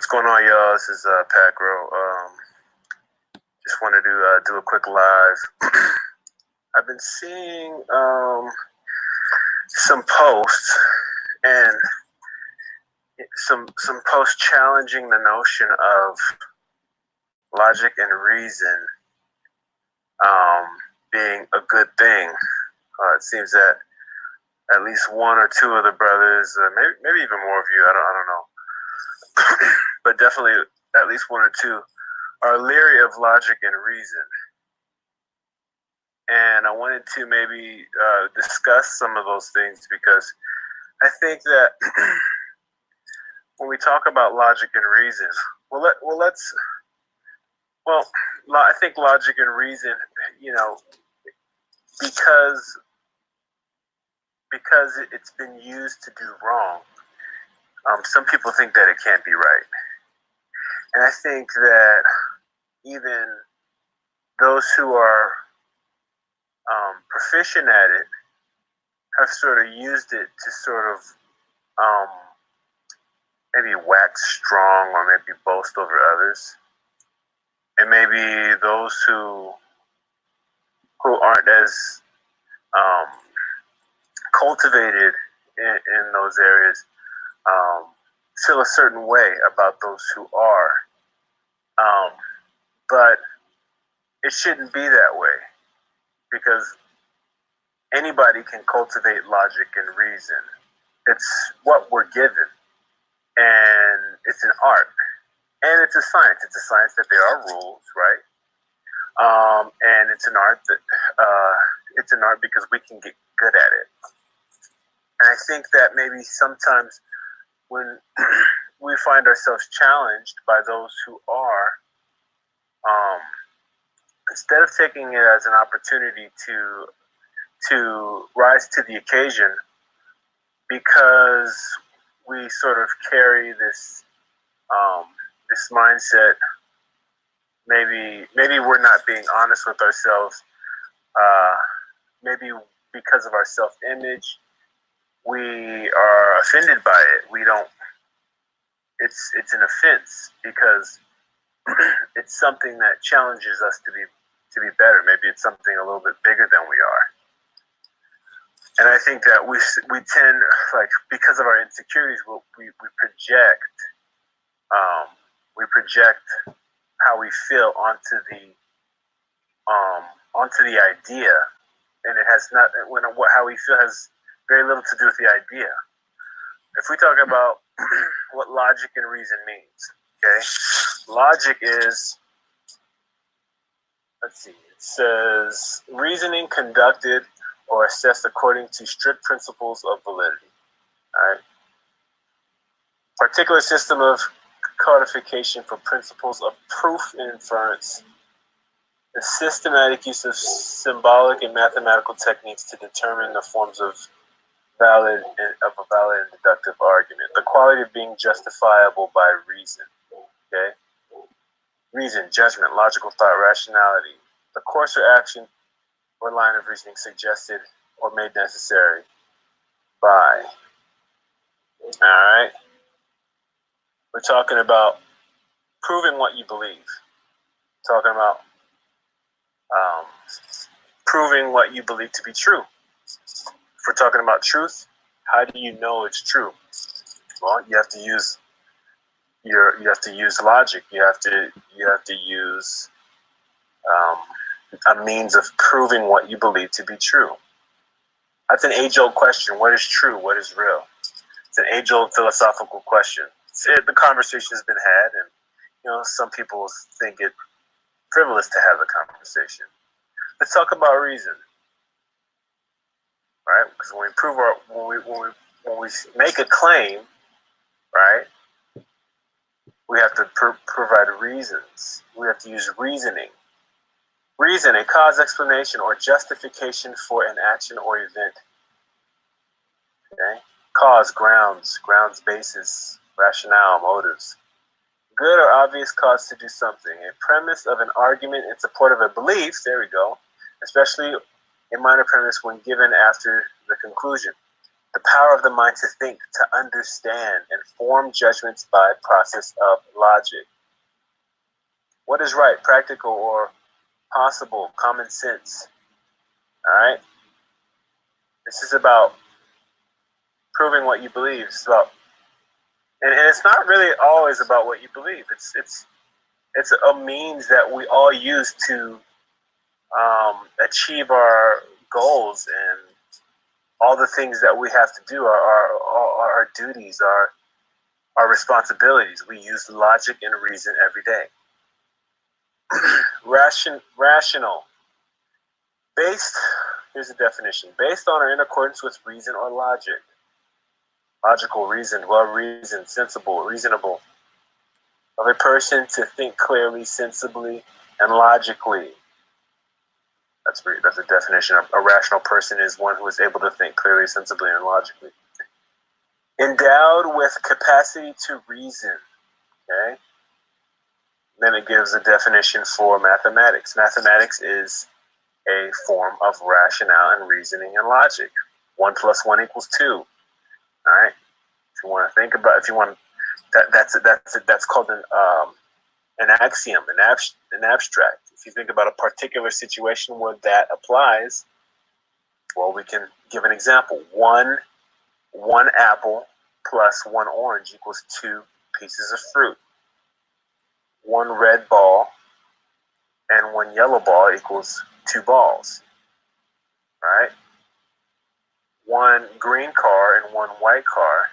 What's going on, y'all? This is Pacro. Just wanted to do a quick live. I've been seeing some posts and some posts challenging the notion of logic and reason being a good thing. It seems that at least one or two of the brothers, maybe even more of you, I don't know. But definitely at least one or two are leery of logic and reason. And I wanted to maybe discuss some of those things because I think that when we talk about logic and reason, I think logic and reason, because it's been used to do wrong, some people think that it can't be right. And I think that even those who are proficient at it have sort of used it to sort of maybe wax strong or maybe boast over others. And maybe those who aren't as cultivated in those areas feel a certain way about those who are. But it shouldn't be that way, because anybody can cultivate logic and reason. It's what we're given, and it's an art, and it's a science. It's a science that there are rules, right? And it's an art that it's an art because we can get good at it. And I think that maybe sometimes when we find ourselves challenged by those who are, instead of taking it as an opportunity to rise to the occasion, because we sort of carry this this mindset, maybe we're not being honest with ourselves. Maybe because of our self-image, we are offended by it. We don't. It's an offense because it's something that challenges us to be better. Maybe it's something a little bit bigger than we are. And I think that we tend, like, because of our insecurities, we project how we feel onto the idea, and it has not. How we feel has very little to do with the idea. If we talk about what logic and reason means, okay, logic is, let's see, it says reasoning conducted or assessed according to strict principles of validity. All right. Particular system of codification for principles of proof and inference. The systematic use of symbolic and mathematical techniques to determine the forms of a valid and deductive argument. The quality of being justifiable by reason. Okay. Reason, judgment, logical thought, rationality. The course or action or line of reasoning suggested or made necessary by. All right. We're talking about proving what you believe. Talking about proving what you believe to be true. If we're talking about truth, how do you know it's true? Well, you have to use logic. You have to use a means of proving what you believe to be true. That's an age-old question. What is true? What is real? It's an age-old philosophical question. The conversation has been had, and some people think it frivolous to have the conversation. Let's talk about reason, right? Because when we make a claim, right, we have to provide reasons. We have to use reasoning. Reason, a cause, explanation, or justification for an action or event. Okay? Cause, grounds, basis, rationale, motives. Good or obvious cause to do something. A premise of an argument in support of a belief, there we go, especially a minor premise when given after the conclusion. The power of the mind to think, to understand, and form judgments by process of logic. What is right, practical, or possible, common sense? All right? This is about proving what you believe. It's about, and it's not really always about what you believe. It's a means that we all use to achieve our goals and all the things that we have to do, our duties, our responsibilities. We use logic and reason every day. Rational. Here's the definition. Based on or in accordance with reason or logic. Logical, reasoned, well-reasoned, sensible, reasonable. Of a person to think clearly, sensibly, and logically. That's a definition. A rational person is one who is able to think clearly, sensibly, and logically. Endowed with capacity to reason. Okay? Then it gives a definition for mathematics. Mathematics is a form of rationale and reasoning and logic. 1 + 1 = 2. All right. If you want to think about, that's called an axiom, an abstract. If you think about a particular situation where that applies, well, we can give an example. One apple plus 1 orange equals 2 pieces of fruit. 1 red ball and 1 yellow ball equals 2 balls. Right? 1 green car and 1 white car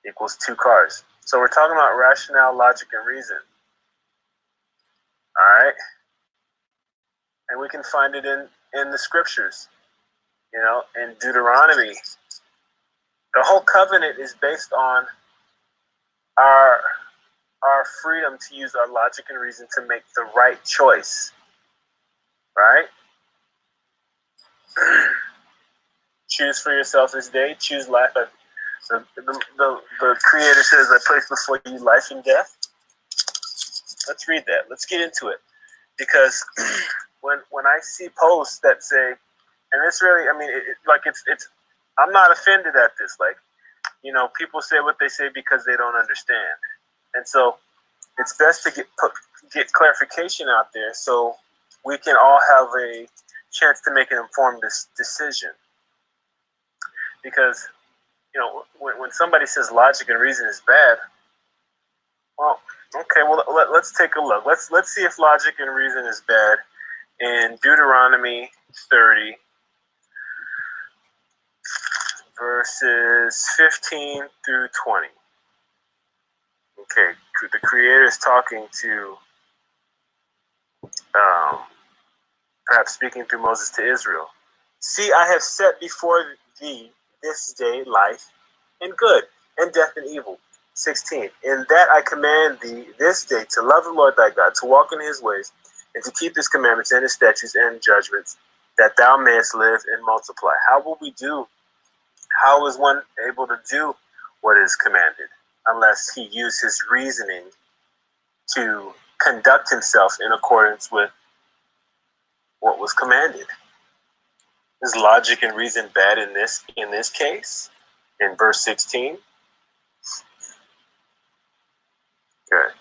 equals 2 cars. So we're talking about rationale, logic, and reason. All right? And we can find it in the scriptures. You know, in Deuteronomy. The whole covenant is based on our freedom to use our logic and reason to make the right choice. Right? Choose for yourself this day. Choose life. The Creator says, I place before you life and death. Let's read that. Let's get into it. Because when I see posts that say, and it's really, I mean, it's I'm not offended at this. Like, you know, people say what they say because they don't understand. And so it's best to get clarification out there so we can all have a chance to make an informed decision. Because, you know, when somebody says logic and reason is bad, well, okay, well, let's take a look. Let's see if logic and reason is bad in Deuteronomy 30, verses 15 through 20. Okay, the Creator is talking to, perhaps speaking through Moses to Israel. See, I have set before thee this day life and good, and death and evil. 16. In that I command thee this day to love the Lord thy God, to walk in his ways, and to keep his commandments and his statutes and judgments, that thou mayest live and multiply. How will we do? How is one able to do what is commanded unless he use his reasoning to conduct himself in accordance with what was commanded? Is logic and reason bad in this case? In verse 16? Okay.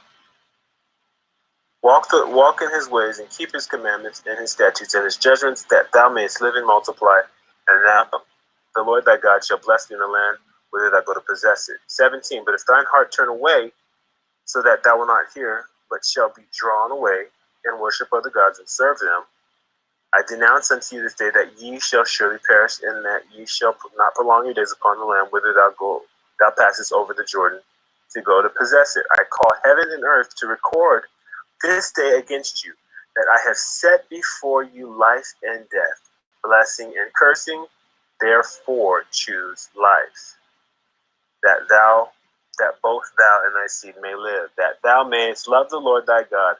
Walk in his ways and keep his commandments and his statutes and his judgments, that thou mayest live and multiply, and thou, the Lord thy God, shall bless thee in the land whither thou go to possess it. 17. But if thine heart turn away, so that thou wilt not hear, but shall be drawn away, and worship other gods and serve them, I denounce unto you this day that ye shall surely perish, and that ye shall not prolong your days upon the land whither thou passest over the Jordan to go to possess it. I call heaven and earth to record this day against you, that I have set before you life and death, blessing and cursing. Therefore choose life, that both thou and thy seed may live, that thou mayest love the Lord thy God,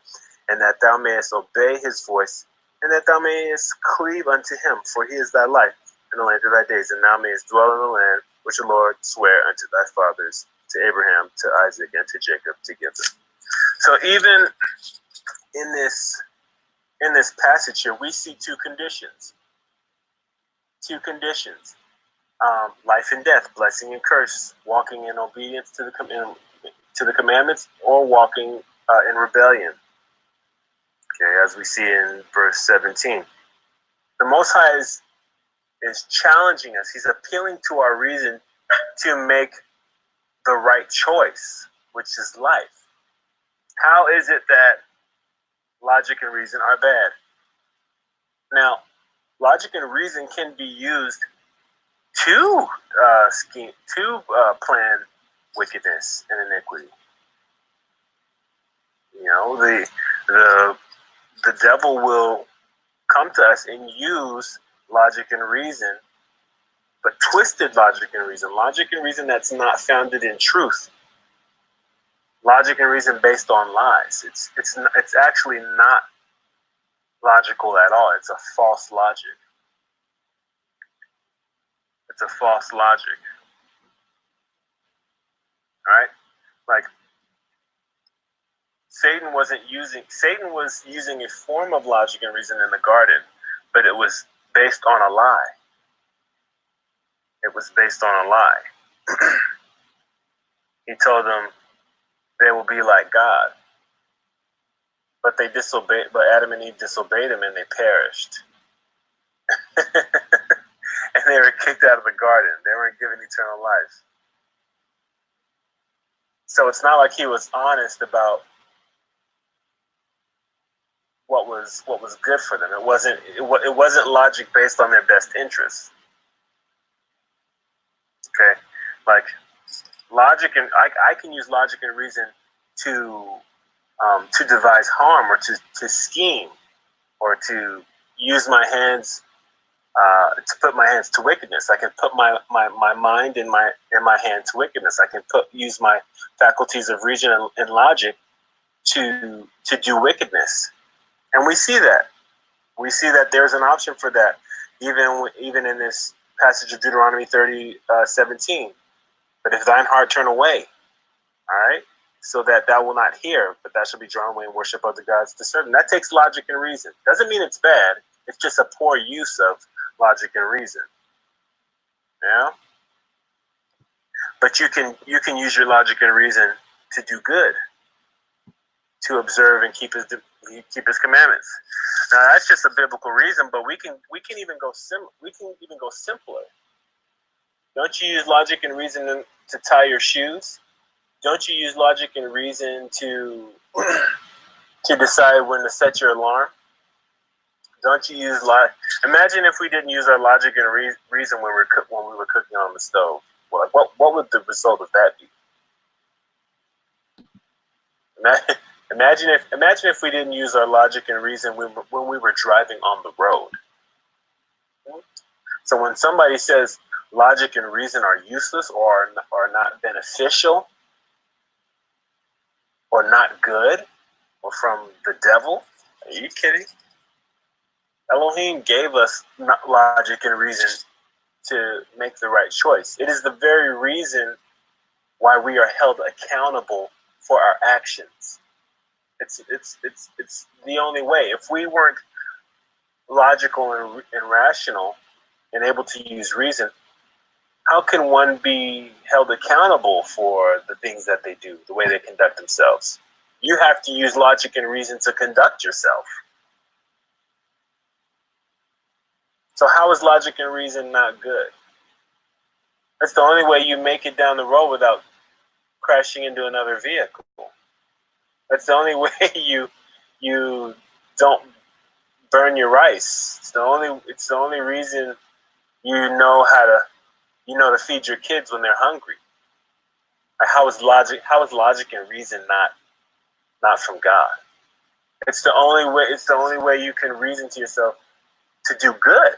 and that thou mayest obey his voice, and that thou mayest cleave unto him, for he is thy life and the length of thy days, and thou mayest dwell in the land which the Lord sware unto thy fathers, to Abraham, to Isaac, and to Jacob, to give them. So even in this passage here, we see two conditions. Two conditions. life and death, blessing and curse, walking in obedience to the commandments, or walking in rebellion. Okay, as we see in verse 17, the Most High is challenging us. He's appealing to our reason to make the right choice, which is life. How is it that logic and reason are bad? Now, logic and reason can be used to plan wickedness and iniquity. You know, the devil will come to us and use logic and reason, but twisted logic and reason that's not founded in truth. Logic and reason based on lies. It's actually not logical at all. It's a false logic. It's a false logic. All right? Like Satan was using a form of logic and reason in the garden, but it was based on a lie. It was based on a lie. He told them they will be like God. But Adam and Eve disobeyed him and they perished. And they were kicked out of the garden. They weren't given eternal life. So it's not like he was honest about what was good for them. It wasn't logic based on their best interests. Okay, like logic and I can use logic and reason to devise harm or to scheme or to use my hands to put my hands to wickedness. I can put my mind in my hand to wickedness. I can use my faculties of reason and logic to do wickedness. And we see that. We see that there's an option for that, even in this passage of Deuteronomy 30:17. But if thine heart turn away, all right, so that thou will not hear, but thou shalt be drawn away in worship of the gods to serve them. That takes logic and reason. Doesn't mean it's bad. It's just a poor use of logic and reason. Yeah. But you can use your logic and reason to do good, to observe and keep his commandments. Now that's just a biblical reason, but we can even go simpler. Don't you use logic and reason to tie your shoes? Don't you use logic and reason to decide when to set your alarm? Don't you use Imagine if we didn't use our logic and reason when we were cooking on the stove. Well, what would the result of that be? Imagine if we didn't use our logic and reason when we were driving on the road. So when somebody says logic and reason are useless or are not beneficial or not good or from the devil, are you kidding? Elohim gave us logic and reason to make the right choice. It is the very reason why we are held accountable for our actions. It's the only way. If we weren't logical and rational and able to use reason, how can one be held accountable for the things that they do, the way they conduct themselves? You have to use logic and reason to conduct yourself. So how is logic and reason not good? That's the only way you make it down the road without crashing into another vehicle. That's the only way you don't burn your rice. It's the only reason you know to feed your kids when they're hungry. How is logic and reason not from God? It's the only way you can reason to yourself to do good.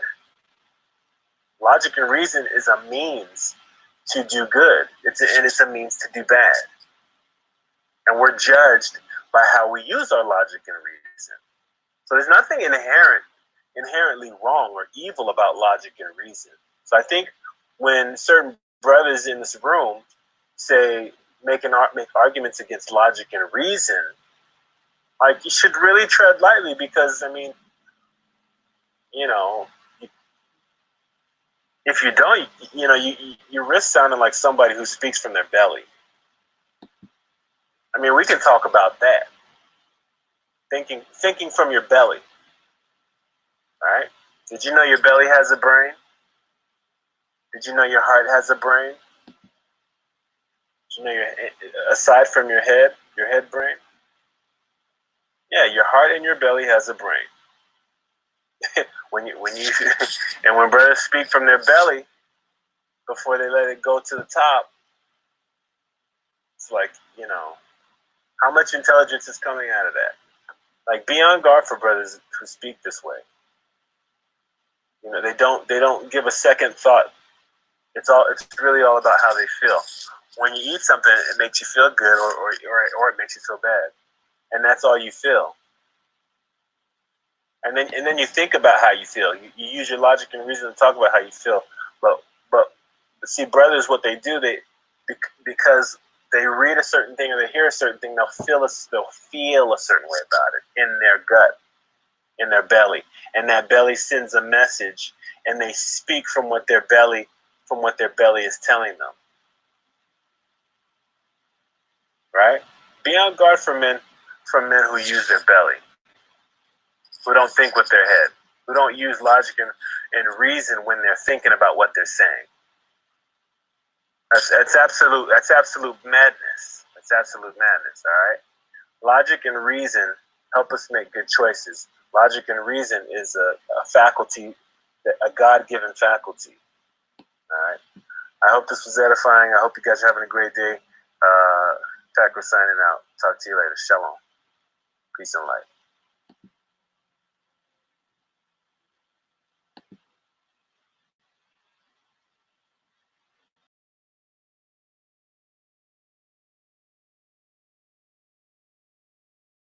Logic and reason is a means to do good. It's a means to do bad. And we're judged by how we use our logic and reason. So there's nothing inherently wrong or evil about logic and reason. So I think when certain brothers in this room make arguments against logic and reason, like, you should really tread lightly, because I mean, If you don't, you risk sounding like somebody who speaks from their belly. I mean, we can talk about that. Thinking from your belly. All right? Did you know your belly has a brain? Did you know your heart has a brain? Did you know aside from your head brain? Yeah, your heart and your belly has a brain. when you and when brothers speak from their belly before they let it go to the top, it's like, how much intelligence is coming out of that? Like, be on guard for brothers who speak this way. They don't give a second thought. It's really all about how they feel. When you eat something, it makes you feel good, or it makes you feel bad, and that's all you feel. And then you think about how you feel. You use your logic and reason to talk about how you feel. But see, brothers, what they do, because they read a certain thing or they hear a certain thing, they'll feel a certain way about it in their gut, in their belly, and that belly sends a message, and they speak from what their belly is telling them. Right? Be on guard for men who use their belly, who don't think with their head, who don't use logic and reason when they're thinking about what they're saying. That's absolute madness. That's absolute madness, all right? Logic and reason help us make good choices. Logic and reason is a faculty, a God-given faculty, all right? I hope this was edifying. I hope you guys are having a great day. Packer signing out. Talk to you later. Shalom. Peace and light.